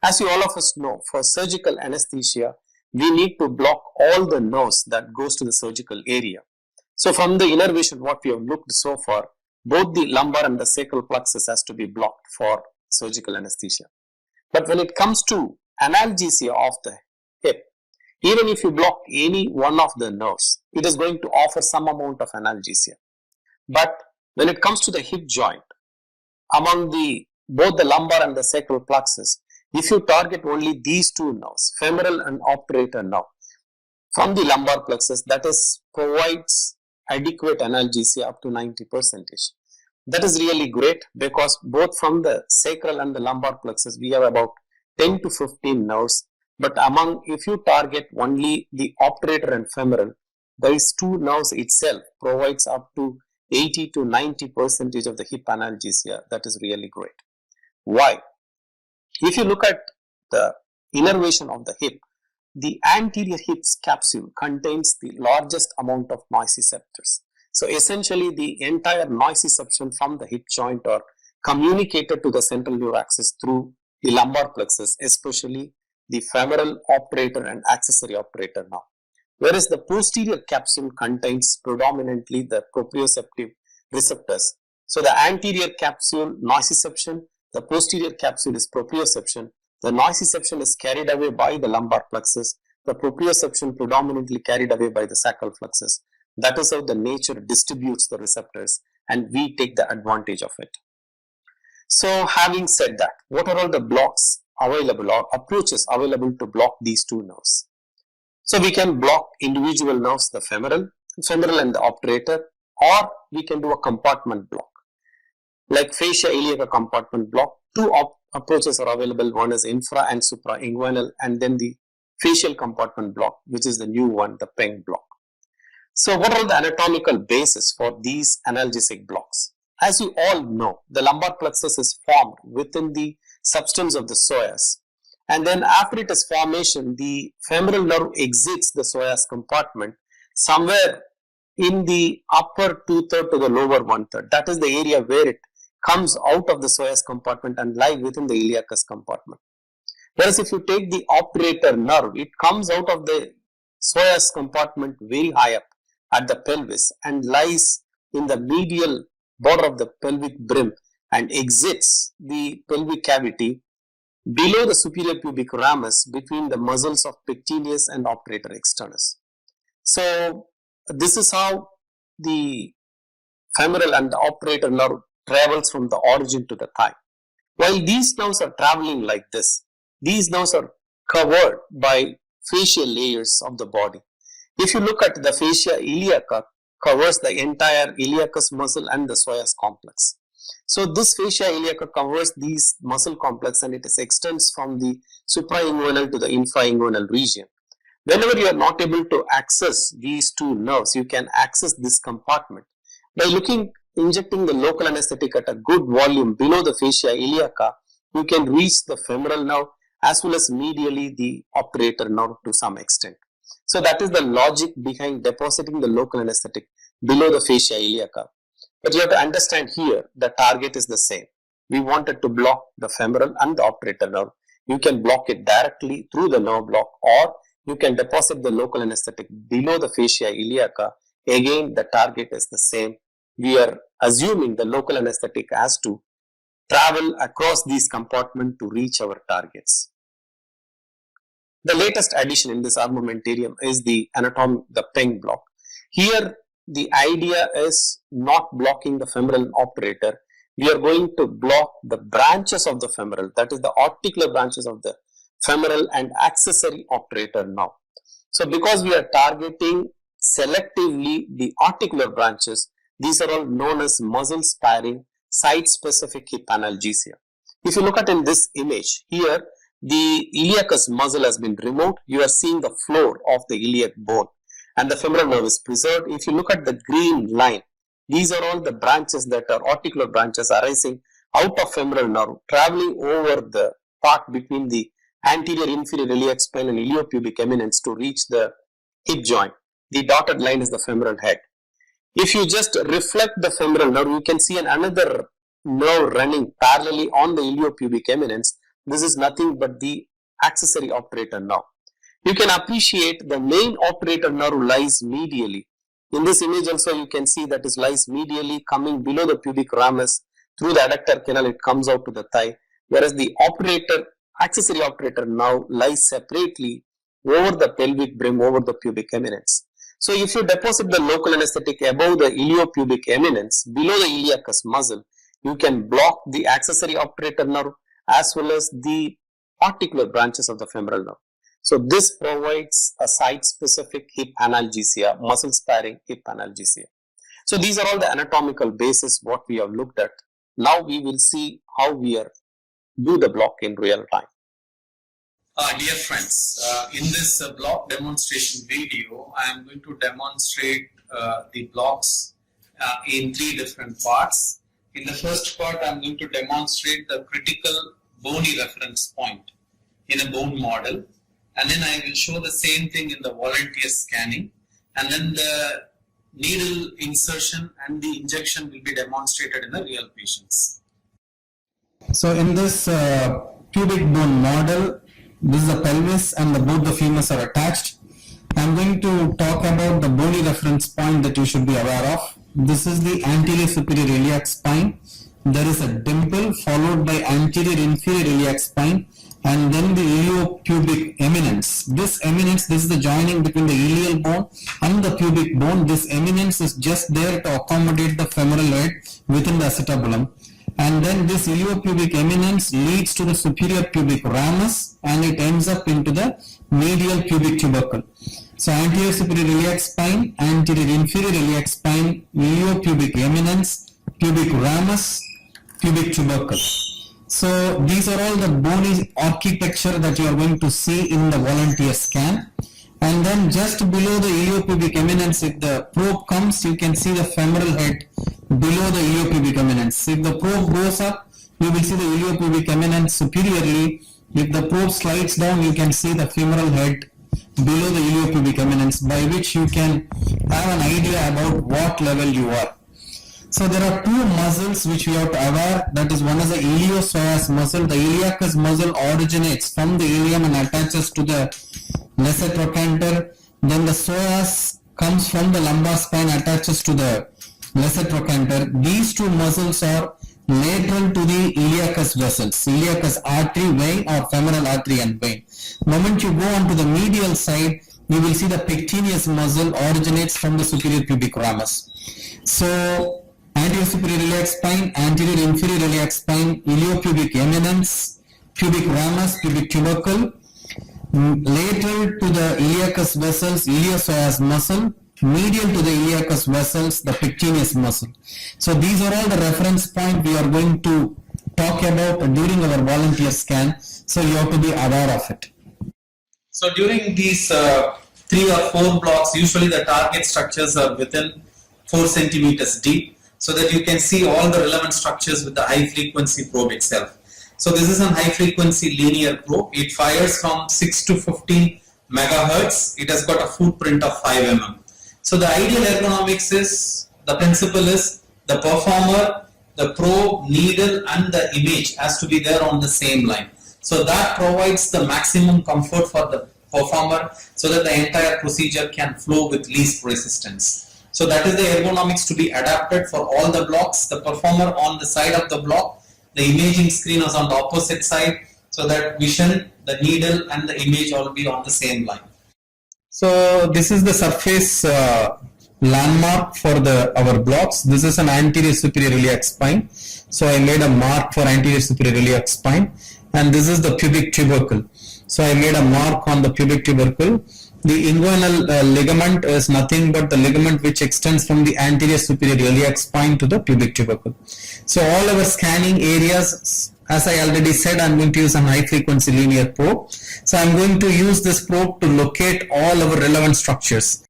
As you all of us know, for surgical anesthesia, we need to block all the nerves that goes to the surgical area. So from the innervation, what we have looked so far, both the lumbar and the sacral plexus has to be blocked for surgical anesthesia. But when it comes to analgesia of the hip, even if you block any one of the nerves, it is going to offer some amount of analgesia. But when it comes to the hip joint, among both the lumbar and the sacral plexus, if you target only these two nerves, femoral and obturator nerve, from the lumbar plexus, that is provides adequate analgesia up to 90%. That is really great, because both from the sacral and the lumbar plexus, we have about 10 to 15 nerves. But if you target only the obturator and femoral, these two nerves itself provides up to 80 to 90% of the hip analgesia. That is really great. Why? If you look at the innervation of the hip, the anterior hip capsule contains the largest amount of nociceptors. So essentially, the entire nociception from the hip joint are communicated to the central nerve axis through the lumbar plexus, especially the femoral, obturator and accessory obturator nerve. Whereas the posterior capsule contains predominantly the proprioceptive receptors. So the anterior capsule nociception, the posterior capsule is proprioception. The nociception is carried away by the lumbar plexus, the proprioception predominantly carried away by the sacral plexus. That is how the nature distributes the receptors, and we take the advantage of it. So having said that, what are all the blocks available or approaches available to block these two nerves? So we can block individual nerves, the femoral and the obturator, or we can do a compartment block. Like fascia iliaca compartment block, two approaches are available. One is infra and suprainguinal, and then the facial compartment block, which is the new one, the Peng block. So what are the anatomical basis for these analgesic blocks? As you all know, the lumbar plexus is formed within the substance of the psoas, and then after its formation, the femoral nerve exits the psoas compartment somewhere in the upper 2/3 to the lower 1/3. That is the area where it comes out of the psoas compartment and lie within the iliacus compartment. Whereas if you take the obturator nerve, it comes out of the psoas compartment very high up at the pelvis and lies in the medial border of the pelvic brim and exits the pelvic cavity below the superior pubic ramus between the muscles of pectineus and obturator externus. So this is how the femoral and the obturator nerve travels from the origin to the thigh. While these nerves are traveling like this, these nerves are covered by facial layers of the body. If you look at the fascia iliaca, covers the entire iliacus muscle and the psoas complex. So this fascia iliaca covers these muscle complex, and it extends from the suprainguinal to the infrainguinal region. Whenever you are not able to access these two nerves, you can access this compartment by injecting the local anesthetic at a good volume below the fascia iliaca. You can reach the femoral nerve as well as medially the obturator nerve to some extent. So that is the logic behind depositing the local anesthetic below the fascia iliaca. But you have to understand here, the target is the same. We wanted to block the femoral and the obturator nerve. You can block it directly through the nerve block, or you can deposit the local anesthetic below the fascia iliaca. Again, the target is the same. We are assuming the local anesthetic has to travel across these compartments to reach our targets. The latest addition in this armamentarium is the Peng block. Here, the idea is not blocking the femoral obturator. We are going to block the branches of the femoral, that is the articular branches of the femoral and accessory obturator nerve. So because we are targeting selectively the articular branches, these are all known as muscle sparing site-specific hip analgesia. If you look at in this image, here the iliacus muscle has been removed. You are seeing the floor of the iliac bone and the femoral nerve is preserved. If you look at the green line, these are all the branches that are articular branches arising out of femoral nerve, traveling over the part between the anterior inferior iliac spine and iliopubic eminence to reach the hip joint. The dotted line is the femoral head. If you just reflect the femoral nerve, you can see another nerve running parallelly on the iliopubic eminence. This is nothing but the accessory obturator nerve. You can appreciate the main obturator nerve lies medially. In this image also you can see that it lies medially, coming below the pubic ramus. Through the adductor canal it comes out to the thigh, whereas the accessory obturator nerve lies separately over the pelvic brim, over the pubic eminence. So if you deposit the local anesthetic above the iliopubic eminence, below the iliacus muscle, you can block the accessory obturator nerve as well as the articular branches of the femoral nerve. So this provides a site-specific hip analgesia, muscle-sparing hip analgesia. So these are all the anatomical basis what we have looked at. Now we will see how we do the block in real time. Dear friends, in this block demonstration video, I am going to demonstrate the blocks in 3 different parts. In the first part, I am going to demonstrate the critical bony reference point in a bone model, and then I will show the same thing in the volunteer scanning, and then the needle insertion and the injection will be demonstrated in the real patients. So in this pubic bone model, this is the pelvis and both the femurs are attached. I am going to talk about the bony reference point that you should be aware of. This is the anterior superior iliac spine. There is a dimple followed by anterior inferior iliac spine and then the iliopubic eminence. This is the joining between the iliac bone and the pubic bone. This eminence is just there to accommodate the femoral head within the acetabulum. And then this iliopubic eminence leads to the superior pubic ramus and it ends up into the medial pubic tubercle. So anterior superior iliac spine, anterior inferior iliac spine, iliopubic eminence, pubic ramus, pubic tubercle. So these are all the bony architecture that you are going to see in the volunteer scan. And then just below the iliopubic eminence, if the probe comes, you can see the femoral head below the iliopubic eminence. If the probe goes up, you will see the iliopubic eminence superiorly. If the probe slides down, you can see the femoral head below the iliopubic eminence, by which you can have an idea about what level you are. So there are 2 muscles which we have to aware. That is, one is the iliopsoas muscle. The iliacus muscle originates from the ilium and attaches to the lesser trochanter. Then the psoas comes from the lumbar spine, attaches to the lesser trochanter. These 2 muscles are lateral to the iliacus vessels, iliacus artery, vein, or femoral artery and vein. The moment you go on to the medial side, you will see the pectineus muscle originates from the superior pubic ramus. So anterior superior iliac spine, anterior inferior iliac spine, iliopubic eminence, pubic ramus, pubic tubercle. Lateral to the iliacus vessels, iliopsoas muscle. Medial to the iliacus vessels, the pectineus muscle. So these are all the reference points we are going to talk about during our volunteer scan. So you have to be aware of it. So during these 3 or 4 blocks, usually the target structures are within 4 centimeters deep, so that you can see all the relevant structures with the high frequency probe itself. So this is a high frequency linear probe. It fires from 6 to 15 megahertz. It has got a footprint of 5 mm. So the ideal ergonomics is, the principle is, the performer, the probe, needle and the image has to be there on the same line. So that provides the maximum comfort for the performer so that the entire procedure can flow with least resistance. So that is the ergonomics to be adapted for all the blocks. The performer on the side of the block, the imaging screen is on the opposite side, so that vision, the needle and the image all be on the same line. So this is the surface landmark for our blocks. This is an anterior superior iliac spine. So I made a mark for anterior superior iliac spine, and this is the pubic tubercle. So I made a mark on the pubic tubercle. The inguinal ligament is nothing but the ligament which extends from the anterior superior iliac spine to the pubic tubercle. So all our scanning areas, as I already said, I am going to use a high frequency linear probe. So I am going to use this probe to locate all our relevant structures.